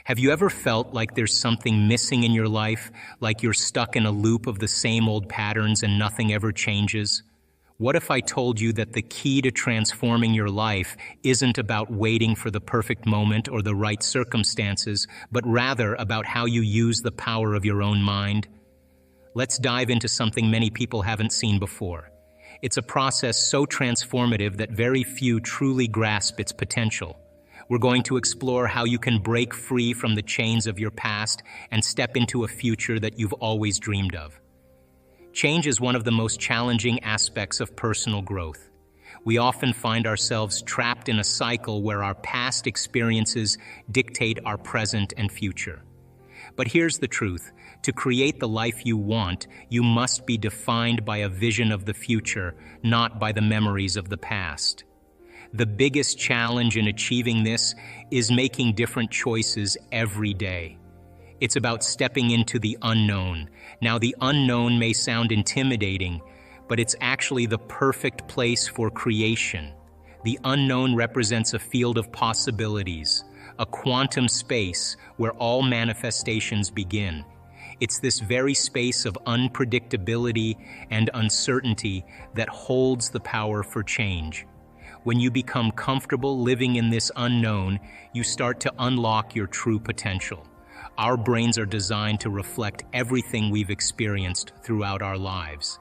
Have you ever felt like there's something missing in your life, like you're stuck in a loop of the same old patterns and nothing ever changes? What if I told you that the key to transforming your life isn't about waiting for the perfect moment or the right circumstances, but rather about how you use the power of your own mind? Let's dive into something many people haven't seen before. It's a process so transformative that very few truly grasp its potential. We're going to explore how you can break free from the chains of your past and step into a future that you've always dreamed of. Change is one of the most challenging aspects of personal growth. We often find ourselves trapped in a cycle where our past experiences dictate our present and future. But here's the truth. To create the life you want, you must be defined by a vision of the future, not by the memories of the past. The biggest challenge in achieving this is making different choices every day. It's about stepping into the unknown. Now, the unknown may sound intimidating, but it's actually the perfect place for creation. The unknown represents a field of possibilities, a quantum space where all manifestations begin. It's this very space of unpredictability and uncertainty that holds the power for change. When you become comfortable living in this unknown, you start to unlock your true potential. Our brains are designed to reflect everything we've experienced throughout our lives.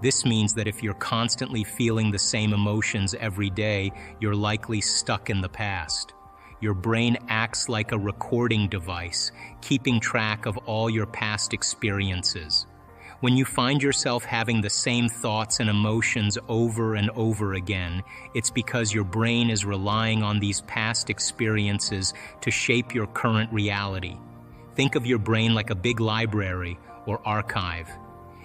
This means that if you're constantly feeling the same emotions every day, you're likely stuck in the past. Your brain acts like a recording device, keeping track of all your past experiences. When you find yourself having the same thoughts and emotions over and over again, it's because your brain is relying on these past experiences to shape your current reality. Think of your brain like a big library or archive.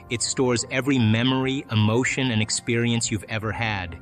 It stores every memory, emotion, and experience you've ever had.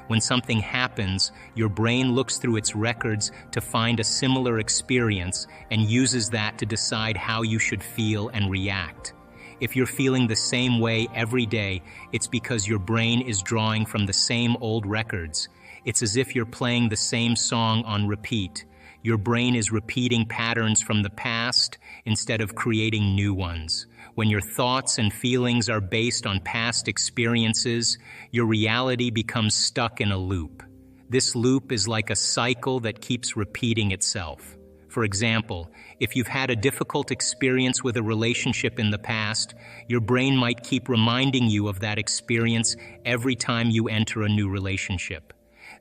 When something happens, your brain looks through its records to find a similar experience and uses that to decide how you should feel and react. If you're feeling the same way every day, it's because your brain is drawing from the same old records. It's as if you're playing the same song on repeat. Your brain is repeating patterns from the past instead of creating new ones. When your thoughts and feelings are based on past experiences, your reality becomes stuck in a loop. This loop is like a cycle that keeps repeating itself. For example, if you've had a difficult experience with a relationship in the past, your brain might keep reminding you of that experience every time you enter a new relationship.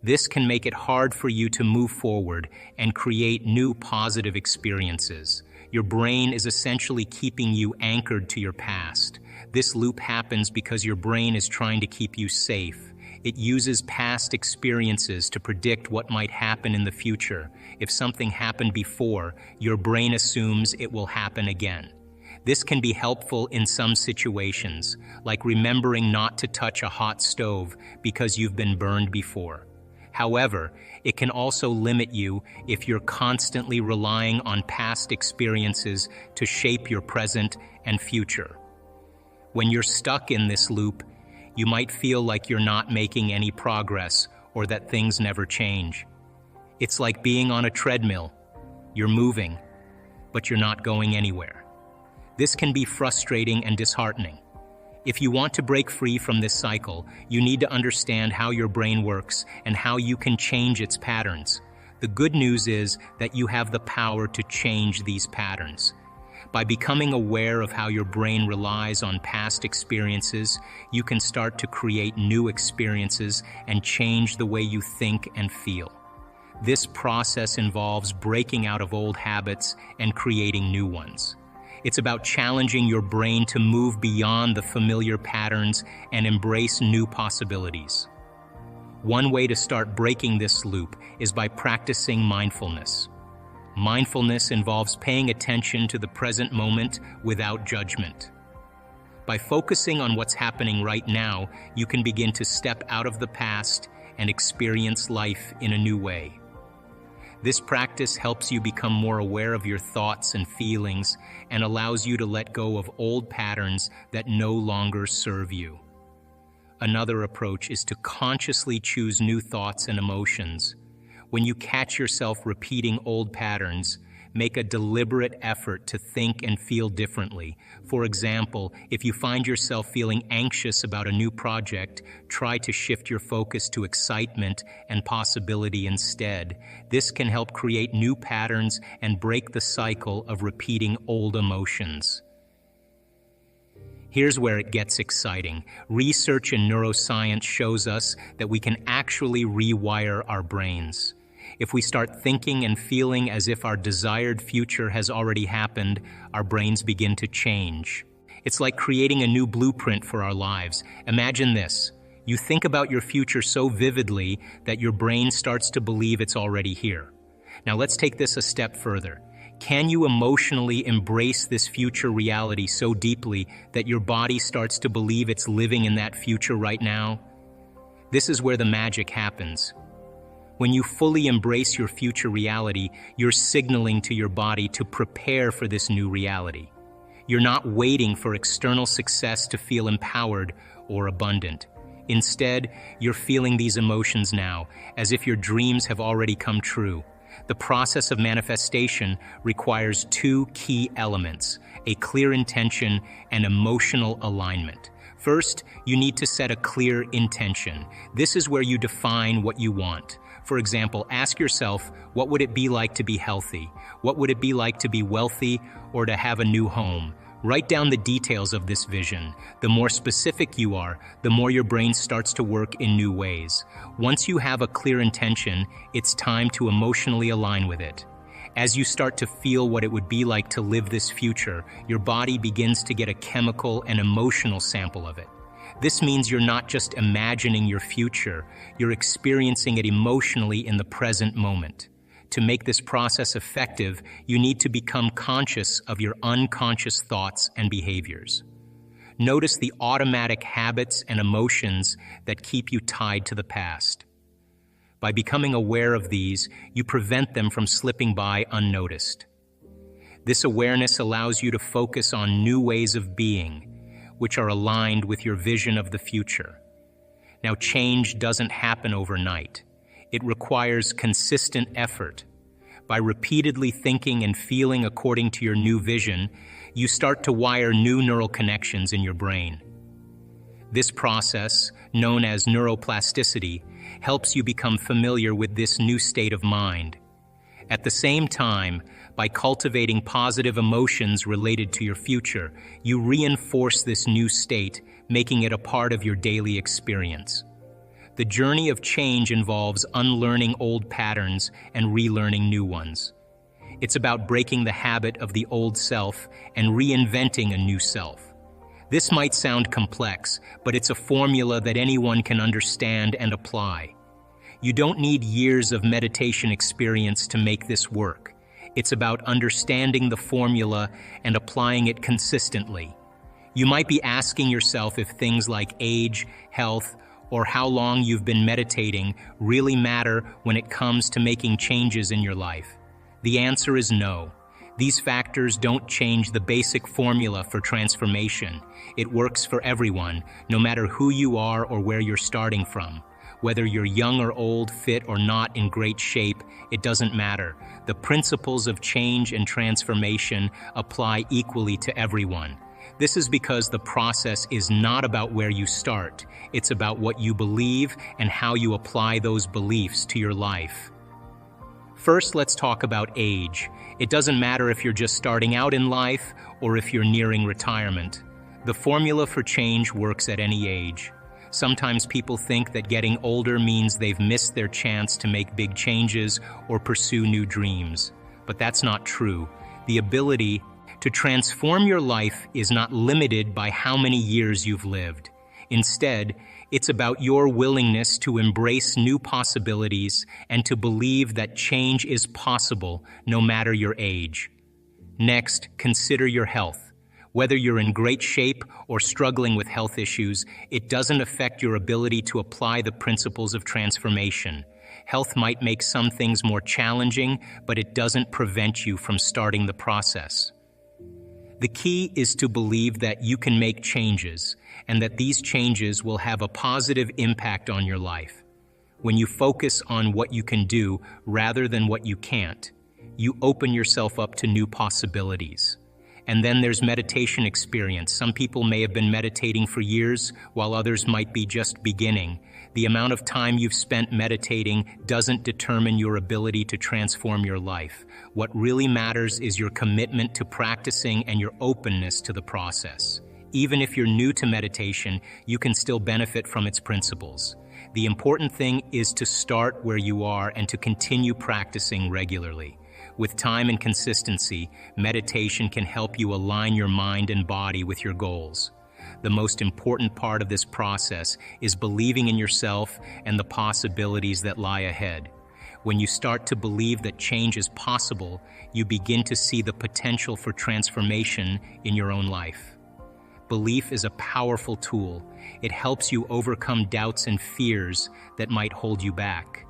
This can make it hard for you to move forward and create new positive experiences. Your brain is essentially keeping you anchored to your past. This loop happens because your brain is trying to keep you safe. It uses past experiences to predict what might happen in the future. If something happened before, your brain assumes it will happen again. This can be helpful in some situations, like remembering not to touch a hot stove because you've been burned before. However, it can also limit you if you're constantly relying on past experiences to shape your present and future. When you're stuck in this loop, you might feel like you're not making any progress or that things never change. It's like being on a treadmill. You're moving, but you're not going anywhere. This can be frustrating and disheartening. If you want to break free from this cycle, you need to understand how your brain works and how you can change its patterns. The good news is that you have the power to change these patterns. By becoming aware of how your brain relies on past experiences, you can start to create new experiences and change the way you think and feel. This process involves breaking out of old habits and creating new ones. It's about challenging your brain to move beyond the familiar patterns and embrace new possibilities. One way to start breaking this loop is by practicing mindfulness. Mindfulness involves paying attention to the present moment without judgment. By focusing on what's happening right now, you can begin to step out of the past and experience life in a new way. This practice helps you become more aware of your thoughts and feelings and allows you to let go of old patterns that no longer serve you. Another approach is to consciously choose new thoughts and emotions. When you catch yourself repeating old patterns, make a deliberate effort to think and feel differently. For example, if you find yourself feeling anxious about a new project, try to shift your focus to excitement and possibility instead. This can help create new patterns and break the cycle of repeating old emotions. Here's where it gets exciting. Research in neuroscience shows us that we can actually rewire our brains. If we start thinking and feeling as if our desired future has already happened, our brains begin to change. It's like creating a new blueprint for our lives. Imagine this. You think about your future so vividly that your brain starts to believe it's already here. Now let's take this a step further. Can you emotionally embrace this future reality so deeply that your body starts to believe it's living in that future right now? This is where the magic happens. When you fully embrace your future reality, you're signaling to your body to prepare for this new reality. You're not waiting for external success to feel empowered or abundant. Instead, you're feeling these emotions now, as if your dreams have already come true. The process of manifestation requires two key elements: a clear intention and emotional alignment. First, you need to set a clear intention. This is where you define what you want. For example, ask yourself, what would it be like to be healthy? What would it be like to be wealthy or to have a new home? Write down the details of this vision. The more specific you are, the more your brain starts to work in new ways. Once you have a clear intention, it's time to emotionally align with it. As you start to feel what it would be like to live this future, your body begins to get a chemical and emotional sample of it. This means you're not just imagining your future, you're experiencing it emotionally in the present moment. To make this process effective, you need to become conscious of your unconscious thoughts and behaviors. Notice the automatic habits and emotions that keep you tied to the past. By becoming aware of these, you prevent them from slipping by unnoticed. This awareness allows you to focus on new ways of being, which are aligned with your vision of the future. Now, change doesn't happen overnight. It requires consistent effort. By repeatedly thinking and feeling according to your new vision, you start to wire new neural connections in your brain. This process, known as neuroplasticity, helps you become familiar with this new state of mind. At the same time, by cultivating positive emotions related to your future, you reinforce this new state, making it a part of your daily experience. The journey of change involves unlearning old patterns and relearning new ones. It's about breaking the habit of the old self and reinventing a new self. This might sound complex, but it's a formula that anyone can understand and apply. You don't need years of meditation experience to make this work. It's about understanding the formula and applying it consistently. You might be asking yourself if things like age, health, or how long you've been meditating really matter when it comes to making changes in your life. The answer is no. These factors don't change the basic formula for transformation. It works for everyone, no matter who you are or where you're starting from. Whether you're young or old, fit or not in great shape, it doesn't matter. The principles of change and transformation apply equally to everyone. This is because the process is not about where you start. It's about what you believe and how you apply those beliefs to your life. First, let's talk about age. It doesn't matter if you're just starting out in life or if you're nearing retirement. The formula for change works at any age. Sometimes people think that getting older means they've missed their chance to make big changes or pursue new dreams. But that's not true. The ability to transform your life is not limited by how many years you've lived. Instead, it's about your willingness to embrace new possibilities and to believe that change is possible no matter your age. Next, consider your health. Whether you're in great shape or struggling with health issues, it doesn't affect your ability to apply the principles of transformation. Health might make some things more challenging, but it doesn't prevent you from starting the process. The key is to believe that you can make changes and that these changes will have a positive impact on your life. When you focus on what you can do rather than what you can't, You open yourself up to new possibilities. And then there's meditation experience. Some people may have been meditating for years, while others might be just beginning. The amount of time you've spent meditating doesn't determine your ability to transform your life. What really matters is your commitment to practicing and your openness to the process. Even if you're new to meditation, you can still benefit from its principles. The important thing is to start where you are and to continue practicing regularly. With time and consistency, meditation can help you align your mind and body with your goals. The most important part of this process is believing in yourself and the possibilities that lie ahead. When you start to believe that change is possible, you begin to see the potential for transformation in your own life. Belief is a powerful tool. It helps you overcome doubts and fears that might hold you back.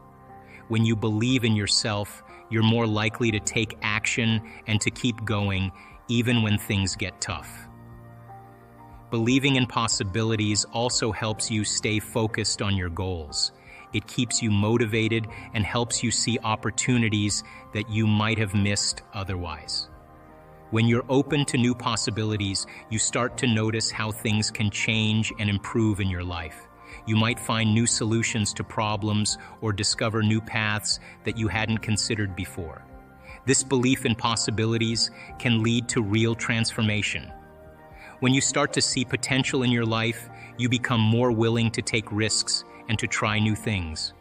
When you believe in yourself, you're more likely to take action and to keep going even when things get tough. Believing in possibilities also helps you stay focused on your goals. It keeps you motivated and helps you see opportunities that you might have missed otherwise. When you're open to new possibilities, you start to notice how things can change and improve in your life. You might find new solutions to problems or discover new paths that you hadn't considered before. This belief in possibilities can lead to real transformation. When you start to see potential in your life, you become more willing to take risks and to try new things.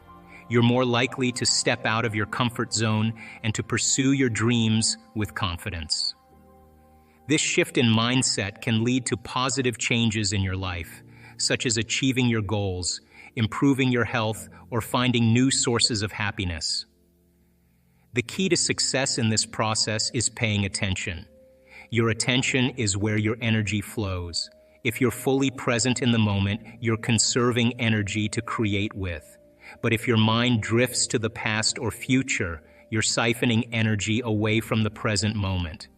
You're more likely to step out of your comfort zone and to pursue your dreams with confidence. This shift in mindset can lead to positive changes in your life, such as achieving your goals, improving your health, or finding new sources of happiness. The key to success in this process is paying attention. Your attention is where your energy flows. If you're fully present in the moment, you're conserving energy to create with. But if your mind drifts to the past or future, you're siphoning energy away from the present moment.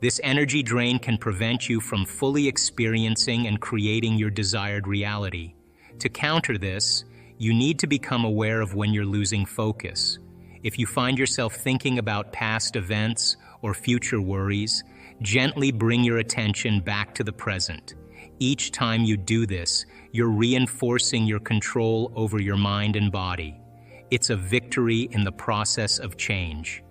This energy drain can prevent you from fully experiencing and creating your desired reality. To counter this, you need to become aware of when you're losing focus. If you find yourself thinking about past events or future worries, gently bring your attention back to the present. Each time you do this, you're reinforcing your control over your mind and body. It's a victory in the process of change.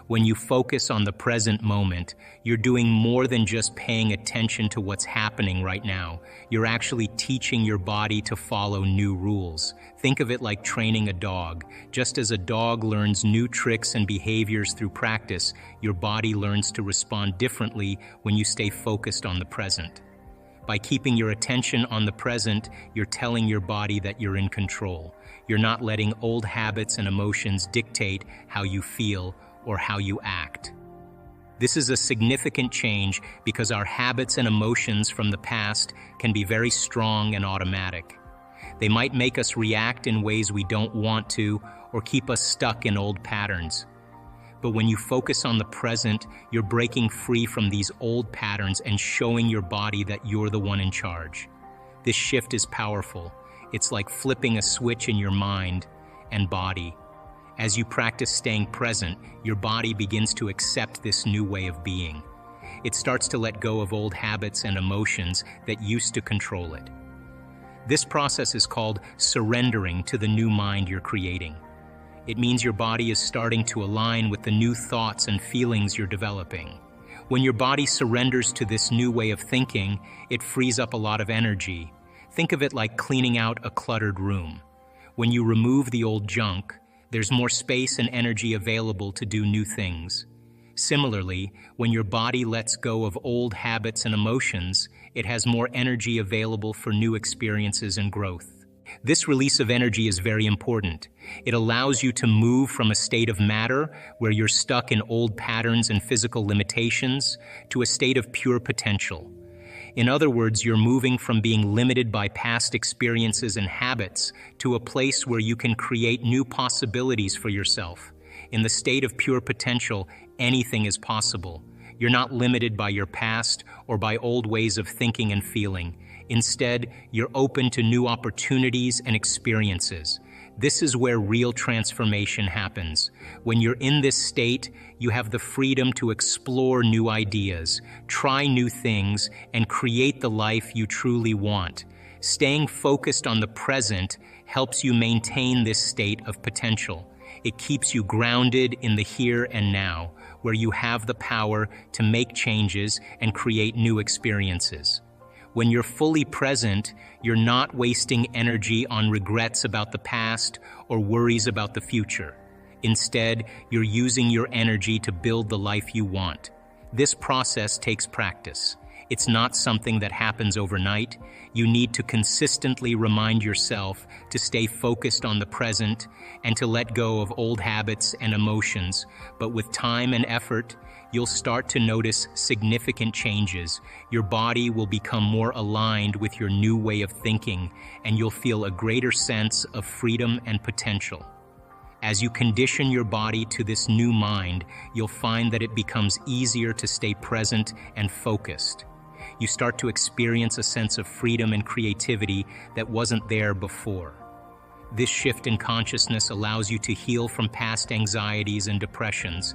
When you focus on the present moment, you're doing more than just paying attention to what's happening right now. You're actually teaching your body to follow new rules. Think of it like training a dog. Just as a dog learns new tricks and behaviors through practice, your body learns to respond differently when you stay focused on the present. By keeping your attention on the present, you're telling your body that you're in control. You're not letting old habits and emotions dictate how you feel or how you act. This is a significant change because our habits and emotions from the past can be very strong and automatic. They might make us react in ways we don't want to or keep us stuck in old patterns. But when you focus on the present, you're breaking free from these old patterns and showing your body that you're the one in charge. This shift is powerful. It's like flipping a switch in your mind and body. As you practice staying present, your body begins to accept this new way of being. It starts to let go of old habits and emotions that used to control it. This process is called surrendering to the new mind you're creating. It means your body is starting to align with the new thoughts and feelings you're developing. When your body surrenders to this new way of thinking, it frees up a lot of energy. Think of it like cleaning out a cluttered room. When you remove the old junk, there's more space and energy available to do new things. Similarly, when your body lets go of old habits and emotions, it has more energy available for new experiences and growth. This release of energy is very important. It allows you to move from a state of matter, where you're stuck in old patterns and physical limitations, to a state of pure potential. In other words, you're moving from being limited by past experiences and habits to a place where you can create new possibilities for yourself. In the state of pure potential, anything is possible. You're not limited by your past or by old ways of thinking and feeling. Instead, you're open to new opportunities and experiences. This is where real transformation happens. When you're in this state, you have the freedom to explore new ideas, try new things, and create the life you truly want. Staying focused on the present helps you maintain this state of potential. It keeps you grounded in the here and now, where you have the power to make changes and create new experiences. When you're fully present, you're not wasting energy on regrets about the past or worries about the future. Instead, you're using your energy to build the life you want. This process takes practice. It's not something that happens overnight. You need to consistently remind yourself to stay focused on the present and to let go of old habits and emotions. But with time and effort, you'll start to notice significant changes. Your body will become more aligned with your new way of thinking, and you'll feel a greater sense of freedom and potential. As you condition your body to this new mind, you'll find that it becomes easier to stay present and focused. You start to experience a sense of freedom and creativity that wasn't there before. This shift in consciousness allows you to heal from past anxieties and depressions,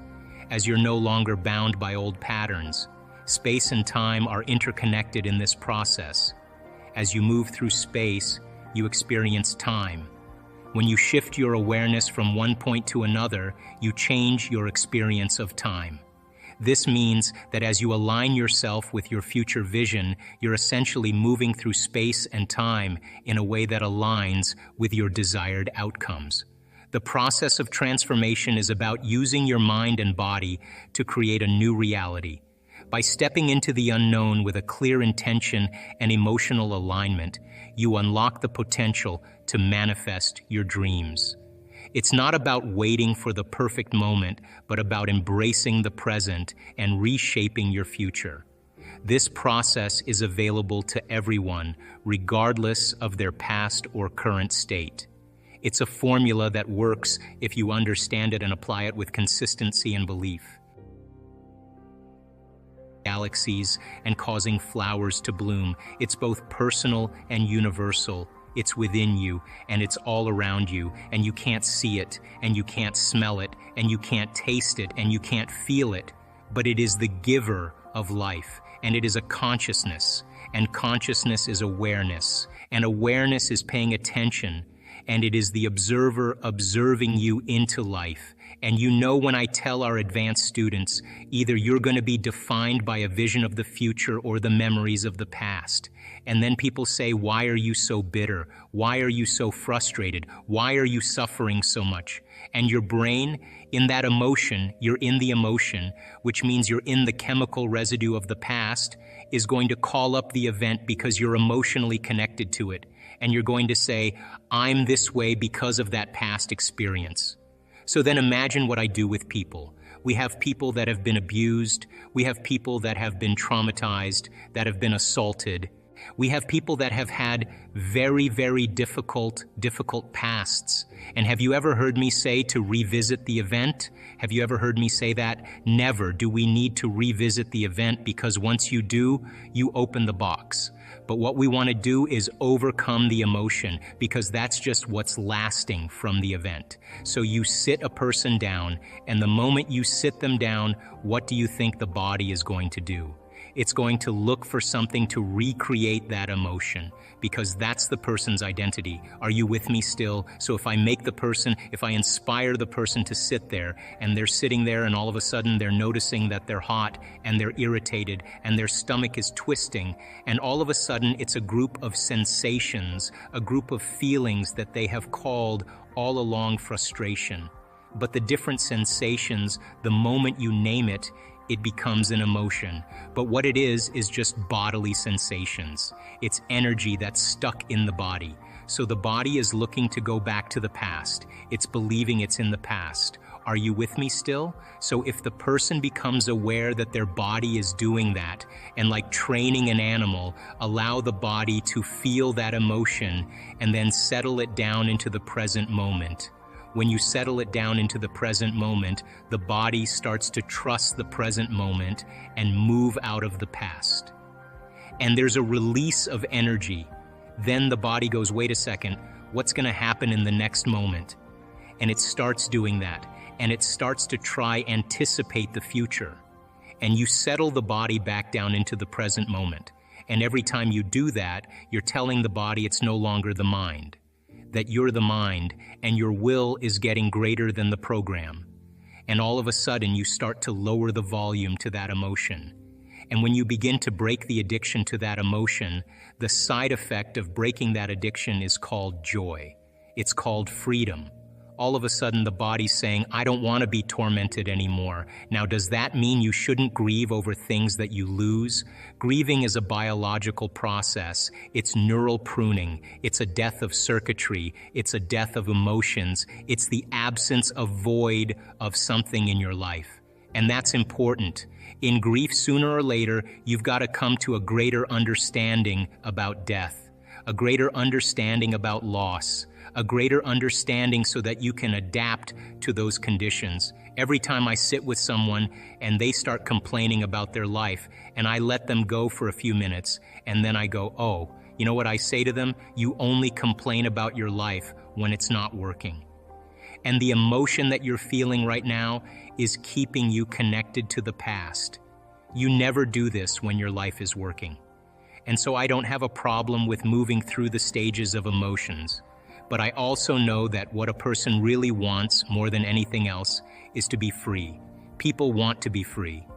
as you're no longer bound by old patterns. Space and time are interconnected in this process. As you move through space, you experience time. When you shift your awareness from one point to another, you change your experience of time. This means that as you align yourself with your future vision, you're essentially moving through space and time in a way that aligns with your desired outcomes. The process of transformation is about using your mind and body to create a new reality. By stepping into the unknown with a clear intention and emotional alignment, you unlock the potential to manifest your dreams. It's not about waiting for the perfect moment, but about embracing the present and reshaping your future. This process is available to everyone, regardless of their past or current state. It's a formula that works if you understand it and apply it with consistency and belief. Galaxies and causing flowers to bloom. It's both personal and universal. It's within you, and it's all around you, and you can't see it, and you can't smell it, and you can't taste it, and you can't feel it. But it is the giver of life, and it is a consciousness, and consciousness is awareness, and awareness is paying attention, and it is the observer observing you into life. And you know, when I tell our advanced students, either you're going to be defined by a vision of the future or the memories of the past. And then people say, why are you so bitter? Why are you so frustrated? Why are you suffering so much? And your brain, in that emotion, you're in the emotion, which means you're in the chemical residue of the past, is going to call up the event because you're emotionally connected to it. And you're going to say, I'm this way because of that past experience. So then imagine what I do with people. We have people that have been abused. We have people that have been traumatized, that have been assaulted. We have people that have had very, very difficult pasts. And have you ever heard me say to revisit the event? Have you ever heard me say that? Never do we need to revisit the event, because once you do, you open the box. But what we want to do is overcome the emotion, because that's just what's lasting from the event. So you sit a person down, and the moment you sit them down, what do you think the body is going to do? It's going to look for something to recreate that emotion, because that's the person's identity. Are you with me still? So if I inspire the person to sit there, and they're sitting there, and all of a sudden they're noticing that they're hot and they're irritated and their stomach is twisting, and all of a sudden it's a group of sensations, a group of feelings that they have called all along frustration. But the different sensations, the moment you name it, it becomes an emotion. But what it is just bodily sensations. It's energy that's stuck in the body. So the body is looking to go back to the past. It's believing it's in the past. Are you with me still? So if the person becomes aware that their body is doing that, and like training an animal, allow the body to feel that emotion and then settle it down into the present moment. When you settle it down into the present moment, the body starts to trust the present moment and move out of the past. And there's a release of energy. Then the body goes, wait a second, What's going to happen in the next moment? And it starts doing that, and it starts to try anticipate the future. And you settle the body back down into the present moment. And every time you do that, you're telling the body it's no longer the mind, that you're the mind and your will is getting greater than the program. And all of a sudden, you start to lower the volume to that emotion. And when you begin to break the addiction to that emotion, the side effect of breaking that addiction is called joy. It's called freedom. All of a sudden, the body's saying, I don't want to be tormented anymore. Now, does that mean you shouldn't grieve over things that you lose? Grieving is a biological process. It's neural pruning. It's a death of circuitry. It's a death of emotions. It's the absence of void of something in your life. And that's important. In grief, sooner or later, you've got to come to a greater understanding about death, a greater understanding about loss, a greater understanding so that you can adapt to those conditions. Every time I sit with someone and they start complaining about their life, and I let them go for a few minutes, and then I go, oh, you know what I say to them? You only complain about your life when it's not working. And the emotion that you're feeling right now is keeping you connected to the past. You never do this when your life is working. And so I don't have a problem with moving through the stages of emotions. But I also know that what a person really wants more than anything else is to be free. People want to be free.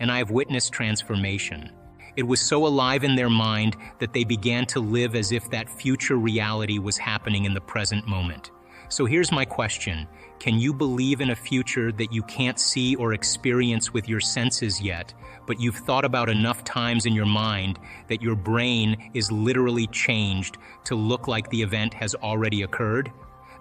And I have witnessed transformation. It was so alive in their mind that they began to live as if that future reality was happening in the present moment. So here's my question. Can you believe in a future that you can't see or experience with your senses yet, but you've thought about enough times in your mind that your brain is literally changed to look like the event has already occurred?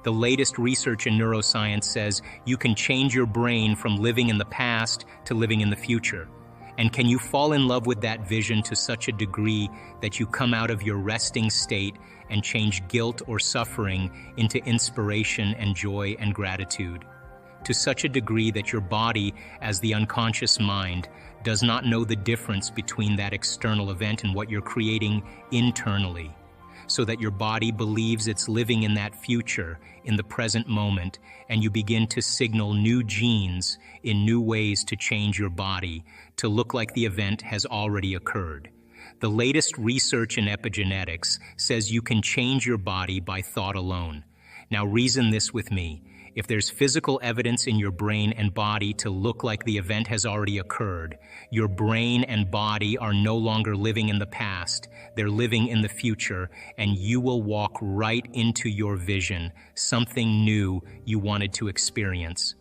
The latest research in neuroscience says you can change your brain from living in the past to living in the future. And can you fall in love with that vision to such a degree that you come out of your resting state and change guilt or suffering into inspiration and joy and gratitude? To such a degree that your body, as the unconscious mind, does not know the difference between that external event and what you're creating internally, so that your body believes it's living in that future, in the present moment, and you begin to signal new genes in new ways to change your body to look like the event has already occurred. The latest research in epigenetics says you can change your body by thought alone. Now reason this with me. If there's physical evidence in your brain and body to look like the event has already occurred, your brain and body are no longer living in the past, they're living in the future, and you will walk right into your vision, something new you wanted to experience.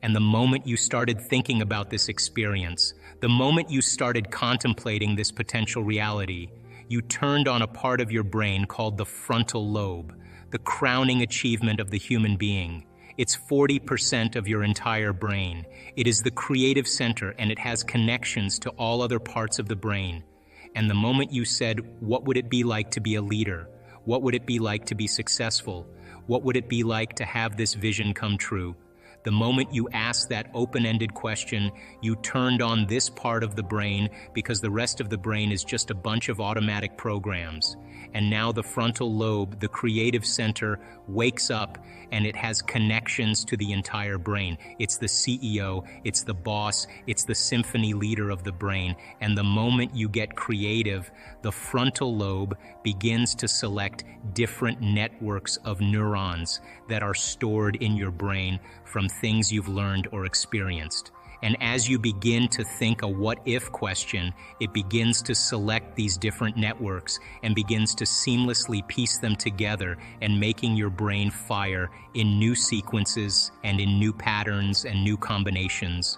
And the moment you started thinking about this experience, the moment you started contemplating this potential reality, you turned on a part of your brain called the frontal lobe, the crowning achievement of the human being. It's 40% of your entire brain. It is the creative center, and it has connections to all other parts of the brain. And the moment you said, what would it be like to be a leader? What would it be like to be successful? What would it be like to have this vision come true? The moment you asked that open-ended question, you turned on this part of the brain because the rest of the brain is just a bunch of automatic programs. And now the frontal lobe, the creative center, wakes up and it has connections to the entire brain. It's the CEO, it's the boss, it's the symphony leader of the brain. And the moment you get creative, the frontal lobe begins to select different networks of neurons that are stored in your brain from things you've learned or experienced. And as you begin to think a what-if question, it begins to select these different networks and begins to seamlessly piece them together and making your brain fire in new sequences and in new patterns and new combinations.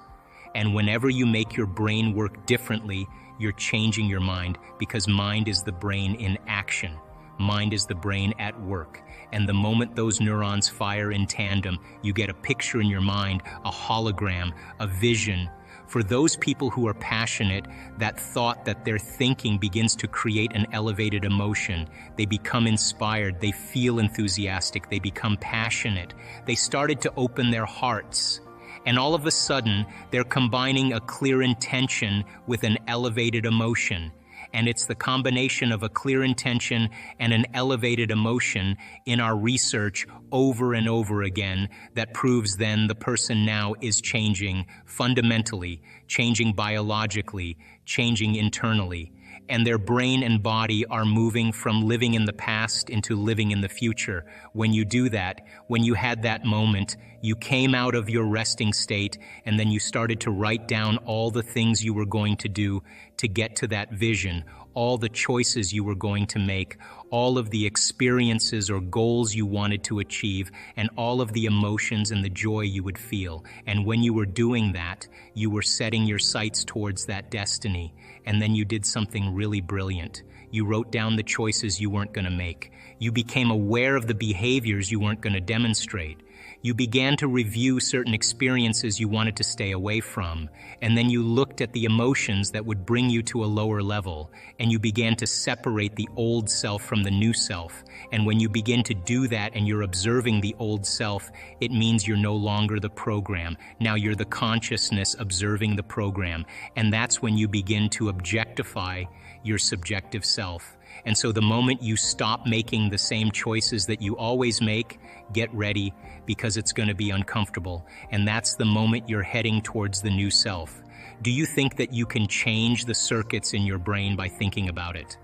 And whenever you make your brain work differently, you're changing your mind, because mind is the brain in action. Mind is the brain at work. And the moment those neurons fire in tandem, you get a picture in your mind, a hologram, a vision. For those people who are passionate, that thought that they're thinking begins to create an elevated emotion. They become inspired, they feel enthusiastic, they become passionate. They started to open their hearts. And all of a sudden, they're combining a clear intention with an elevated emotion. And it's the combination of a clear intention and an elevated emotion in our research over and over again that proves then the person now is changing fundamentally, changing biologically, changing internally. And their brain and body are moving from living in the past into living in the future. When you do that, when you had that moment, you came out of your resting state and then you started to write down all the things you were going to do to get to that vision, all the choices you were going to make, all of the experiences or goals you wanted to achieve, and all of the emotions and the joy you would feel. And when you were doing that, you were setting your sights towards that destiny. And then you did something really brilliant. You wrote down the choices you weren't going to make. You became aware of the behaviors you weren't going to demonstrate. You began to review certain experiences you wanted to stay away from, and then you looked at the emotions that would bring you to a lower level, and you began to separate the old self from the new self. And when you begin to do that and you're observing the old self, it means you're no longer the program. Now you're the consciousness observing the program, and that's when you begin to objectify your subjective self. And so the moment you stop making the same choices that you always make, get ready, because it's going to be uncomfortable. And that's the moment you're heading towards the new self. Do you think that you can change the circuits in your brain by thinking about it?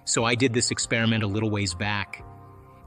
So I did this experiment a little ways back.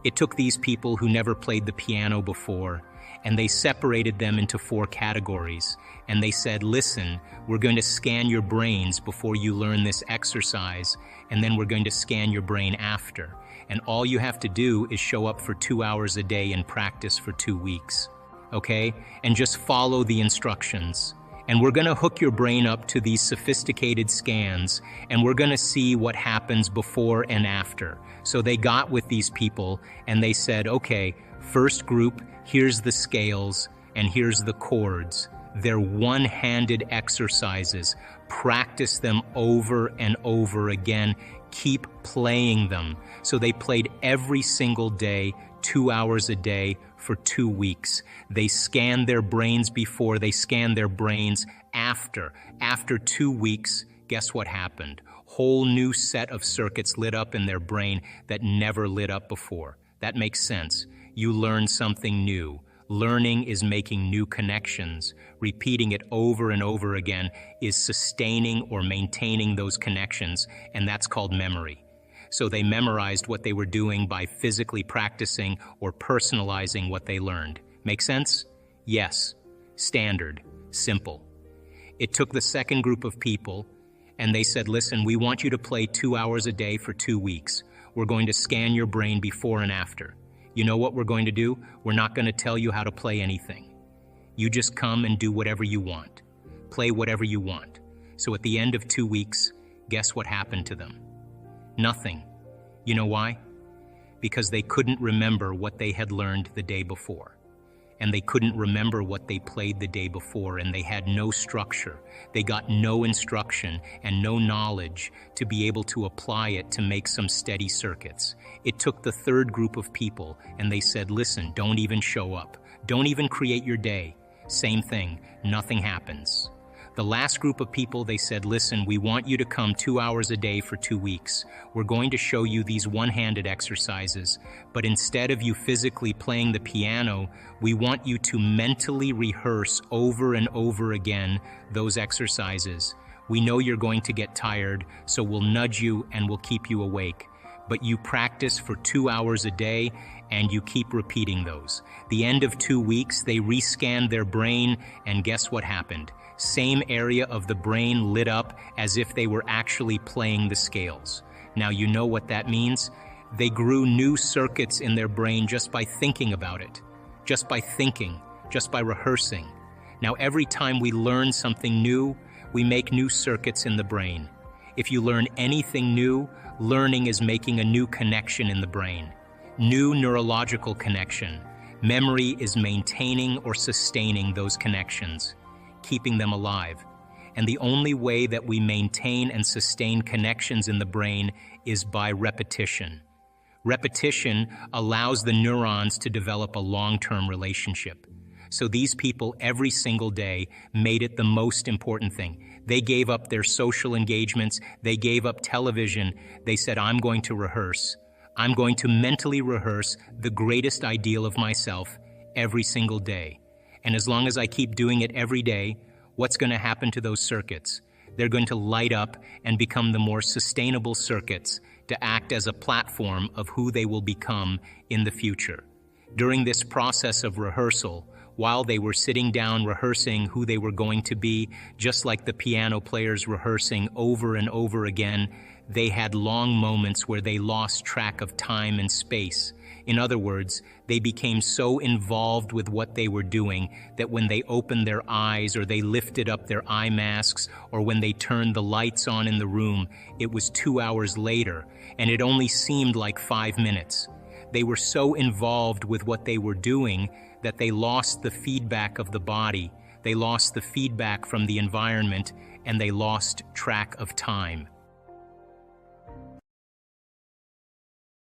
It took these people who never played the piano before, and they separated them into 4 categories. And they said, listen, we're going to scan your brains before you learn this exercise, and then we're going to scan your brain after. And all you have to do is show up for 2 hours a day and practice for 2 weeks, okay? And just follow the instructions. And we're going to hook your brain up to these sophisticated scans, and we're going to see what happens before and after. So they got with these people, and they said, okay, first group, here's the scales, and here's the chords. They're one-handed exercises. Practice them over and over again. Keep playing them. So they played every single day, 2 hours a day for 2 weeks. They scanned their brains before, they scanned their brains after. After 2 weeks, guess what happened? Whole new set of circuits lit up in their brain that never lit up before. That makes sense. You learn something new. Learning is making new connections. Repeating it over and over again is sustaining or maintaining those connections, and that's called memory. So they memorized what they were doing by physically practicing or personalizing what they learned. Make sense? Yes. Standard. Simple. It took the second group of people, and they said, listen, we want you to play 2 hours a day for 2 weeks. We're going to scan your brain before and after. You know what we're going to do? We're not going to tell you how to play anything. You just come and do whatever you want. Play whatever you want. So at the end of 2 weeks, guess what happened to them? Nothing. You know why? Because they couldn't remember what they had learned the day before. And they couldn't remember what they played the day before, and they had no structure. They got no instruction and no knowledge to be able to apply it to make some steady circuits. It took the third group of people, and they said, listen, don't even show up. Don't even create your day. Same thing, nothing happens. The last group of people, they said, listen, we want you to come 2 hours a day for 2 weeks. We're going to show you these one-handed exercises, but instead of you physically playing the piano, we want you to mentally rehearse over and over again those exercises. We know you're going to get tired, so we'll nudge you and we'll keep you awake. But you practice for 2 hours a day and you keep repeating those. The end of 2 weeks, they rescanned their brain, and guess what happened? Same area of the brain lit up as if they were actually playing the scales. Now you know what that means? They grew new circuits in their brain just by thinking about it, just by thinking, just by rehearsing. Now every time we learn something new, we make new circuits in the brain. If you learn anything new, learning is making a new connection in the brain. New neurological connection. Memory is maintaining or sustaining those connections, keeping them alive. And the only way that we maintain and sustain connections in the brain is by repetition. Repetition allows the neurons to develop a long-term relationship. So these people every single day made it the most important thing. They gave up their social engagements. They gave up television. They said, I'm going to rehearse. I'm going to mentally rehearse the greatest ideal of myself every single day. And as long as I keep doing it every day, what's going to happen to those circuits? They're going to light up and become the more sustainable circuits to act as a platform of who they will become in the future. During this process of rehearsal, while they were sitting down rehearsing who they were going to be, just like the piano players rehearsing over and over again, they had long moments where they lost track of time and space. In other words, they became so involved with what they were doing that when they opened their eyes or they lifted up their eye masks or when they turned the lights on in the room, it was 2 hours later, and it only seemed like 5 minutes. They were so involved with what they were doing that they lost the feedback of the body, they lost the feedback from the environment, and they lost track of time.